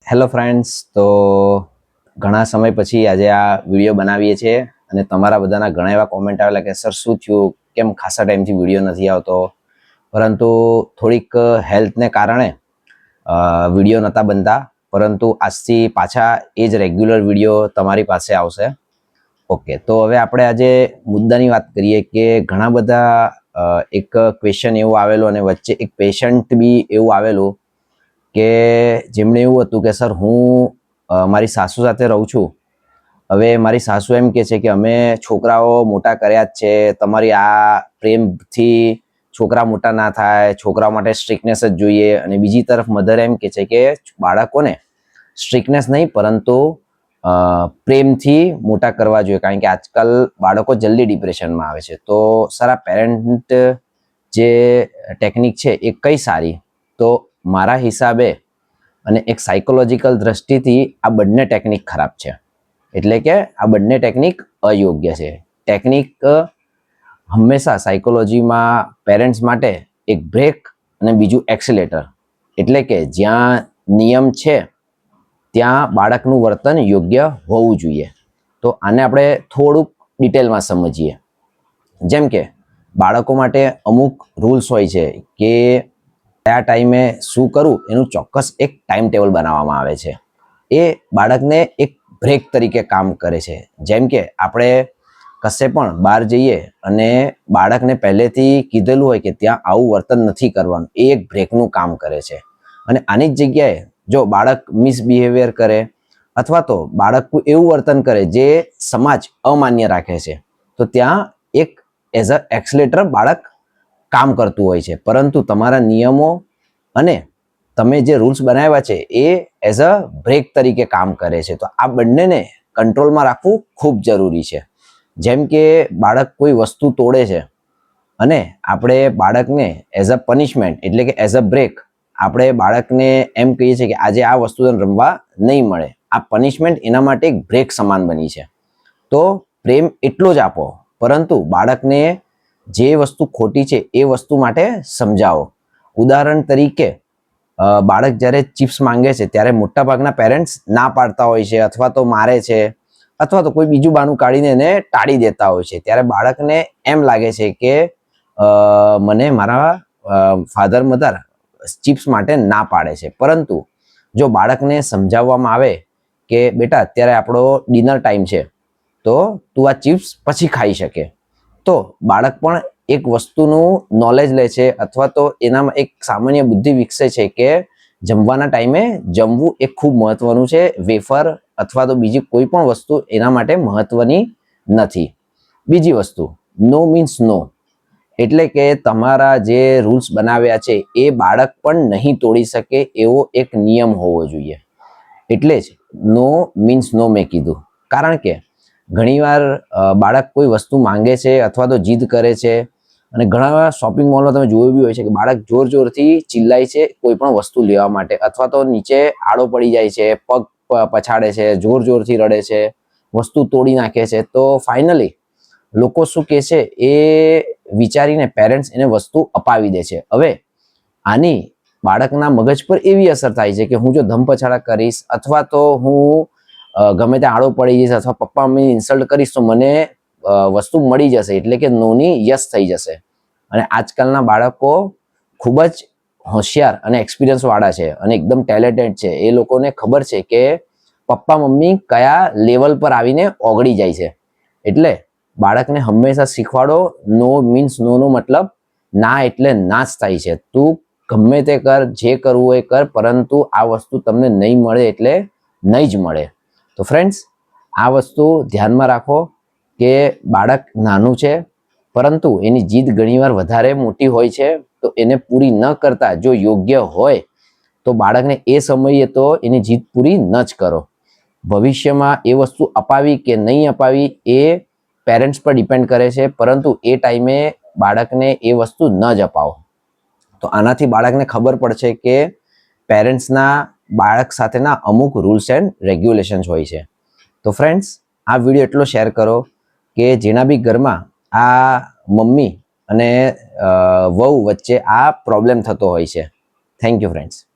Hello friends, તો ઘણા સમય પછી આજે આ વિડીયો બનાવીએ છીએ અને તમારા બધાના ઘણા એવા કોમેન્ટ આવેલા કે સર શું થયું, કેમ ખાસા ટાઈમથી વિડીયો નથી આવતો. પરંતુ થોડીક હેલ્થને કારણે વિડીયો નહોતા બનતા, પરંતુ આજથી પાછા એ જ રેગ્યુલર વિડીયો તમારી પાસે આવશે. ઓકે, તો હવે આપણે આજે મુદ્દાની વાત કરીએ કે ઘણા બધા એક ક્વેશ્ચન એવું આવેલું અને વચ્ચે એક પેશન્ટ બી એવું આવેલું કે જેમણે એવું હતું કે સર હું મારી સાસુ સાથે રહું છું. હવે મારી સાસુ એમ કહે છે કે અમે છોકરાઓ મોટા કર્યા જ છે, તમારી આ પ્રેમથી છોકરા મોટા ના થાય, છોકરાઓ માટે સ્ટ્રિકનેસ જ જોઈએ. અને બીજી તરફ મધર એમ કહે છે કે બાળકોને સ્ટ્રિકનેસ નહીં પરંતુ પ્રેમથી મોટા કરવા જોઈએ, કારણ કે આજકાલ બાળકો જલ્દી ડિપ્રેશનમાં આવે છે. તો સર આ પેરેન્ટ જે ટેકનિક છે એ કઈ સારી? તો મારા હિસાબે અને એક સાયકોલોજીકલ દ્રષ્ટિથી આ બંને ટેકનિક ખરાબ છે, એટલે કે આ બંને ટેકનિક અયોગ્ય છે. ટેકનિક હંમેશા સાયકોલોજીમાં પેરેન્ટ્સ માટે એક બ્રેક અને બીજું એક્સિલેટર, એટલે કે જ્યાં નિયમ છે ત્યાં બાળકનું વર્તન યોગ્ય હોવું જોઈએ. તો આને આપણે થોડુંક ડિટેલમાં સમજીએ. જેમ કે બાળકો માટે અમુક રૂલ્સ હોય છે કે કયા ટાઈમે શું કરવું એનું ચોક્કસ એક ટાઈમ ટેબલ બનાવવામાં આવે છે. એ બાળકને એક બ્રેક તરીકે કામ કરે છે. જેમ કે આપણે કશે પણ બહાર જઈએ અને બાળકને પહેલેથી કીધેલું હોય કે ત્યાં આવું વર્તન નથી કરવાનું, એ એક બ્રેકનું કામ કરે છે. અને આની જ જગ્યાએ જો બાળક મિસબિહેવિયર કરે અથવા તો બાળક એવું વર્તન કરે જે સમાજ અમાન્ય રાખે છે, તો ત્યાં એક એઝ અ એક્સલેટર બાળક કામ કરતું હોય છે. પરંતુ તમારા નિયમો અને તમે જે રૂલ્સ બનાવ્યા છે એ એઝ અ બ્રેક તરીકે કામ કરે છે. તો આ બંનેને કંટ્રોલમાં રાખવું ખૂબ જરૂરી છે. જેમ કે બાળક કોઈ વસ્તુ તોડે છે અને આપણે બાળકને એઝ અ પનિશમેન્ટ એટલે કે એઝ અ બ્રેક આપણે બાળકને એમ કહીએ છીએ કે આજે આ વસ્તુ રમવા નહીં મળે. આ પનિશમેન્ટ એના માટે એક બ્રેક સમાન બની છે. તો પ્રેમ એટલો જ આપો, પરંતુ બાળકને જે વસ્તુ ખોટી છે એ વસ્તુ માટે સમજાવો. ઉદાહરણ તરીકે બાળક જ્યારે ચિપ્સ માંગે છે ત્યારે મોટાભાગના પેરેન્ટ્સ ના પાડતા હોય છે, અથવા તો મારે છે, અથવા તો કોઈ બીજું બહાનું કાઢીને એને ટાળી દેતા હોય છે. ત્યારે બાળકને એમ લાગે છે કે મને મારા ફાધર મધર ચિપ્સ માટે ના પાડે છે. પરંતુ જો બાળકને સમજાવવામાં આવે કે બેટા અત્યારે આપણો ડિનર ટાઈમ છે, તો તું આ ચિપ્સ પછી ખાઈ શકે, તો બાળક પણ એક વસ્તુનું નોલેજ લે છે, અથવા તો એનામાં એક સામાન્ય બુદ્ધિ વિકસે છે કે જમવાના ટાઈમે જમવું એ ખૂબ મહત્વનું છે. વેફર અથવા તો બીજી કોઈ પણ વસ્તુ એના માટે મહત્વની નથી. બીજી વસ્તુ, નો મીન્સ નો, એટલે કે તમારા જે રૂલ્સ બનાવ્યા છે એ બાળક પણ નહીં તોડી શકે એવો એક નિયમ હોવો જોઈએ. એટલે જ નો મીન્સ નો મેં કીધું. કારણ કે ઘણીવાર બાળક કોઈ વસ્તુ માંગે છે અથવા તો જીદ કરે છે, અને ઘણા શોપિંગ મોલમાં તમે જોયું બી હોય છે કે બાળક જોર જોરથી ચિલ્લાય છે કોઈ પણ વસ્તુ લેવા માટે, અથવા તો નીચે આડો પડી જાય છે, પગ પછાડે છે, જોર જોરથી રડે છે, વસ્તુ તોડી નાખે છે. તો ફાઇનલી લોકો શું કહે છે એ વિચારીને પેરેન્ટ્સ એને વસ્તુ અપાવી દે છે. હવે આની બાળકના મગજ પર એવી અસર થાય છે કે હું જો ધમપછાડા કરીશ અથવા તો હું ગમે ત્યાં આડો પડી જઈશ અથવા પપ્પા મમ્મીની ઇન્સલ્ટ કરીશ તો મને વસ્તુ મળી જશે, એટલે કે નોની યસ થઈ જશે. અને આજકાલના બાળકો ખૂબ જ હોશિયાર અને એક્સપિરિયન્સ વાળા છે અને એકદમ ટેલેન્ટેડ છે. એ લોકોને ખબર છે કે પપ્પા મમ્મી કયા લેવલ પર આવીને ઓગળી જાય છે. એટલે બાળકને હંમેશા શીખવાડો નો મીન્સ નો નો મતલબ ના એટલે ના જ થાય છે. તું ગમે તે કર, જે કરવું હોય કર, પરંતુ આ વસ્તુ તમને નહીં મળે એટલે નહીં જ મળે. તો ફ્રેન્ડ્સ, આ વસ્તુ ધ્યાનમાં રાખો કે બાળક નાનું છે, પરંતુ એની જીદ ઘણીવાર વધારે મોટી હોય છે. તો એને પૂરી ન કરતા જો યોગ્ય હોય તો બાળકને એ સમયે તો એની જીદ પૂરી ન જ કરો. ભવિષ્યમાં એ વસ્તુ અપાવી કે નહીં અપાવી એ પેરેન્ટ્સ પર ડિપેન્ડ કરે છે, પરંતુ એ ટાઈમે બાળકને એ વસ્તુ ન જ અપાવો. તો આનાથી બાળકને ખબર પડશે કે પેરેન્ટ્સના બાળક સાથેના અમુક રૂલ્સ એન્ડ રેગ્યુલેશન્સ હોય છે. તો ફ્રેન્ડ્સ, આ વિડીયો એટલો શેર કરો કે જેના બી ઘરમાં આ મમ્મી અને વહુ વચ્ચે આ પ્રોબ્લેમ થતો હોય છે. Thank you friends.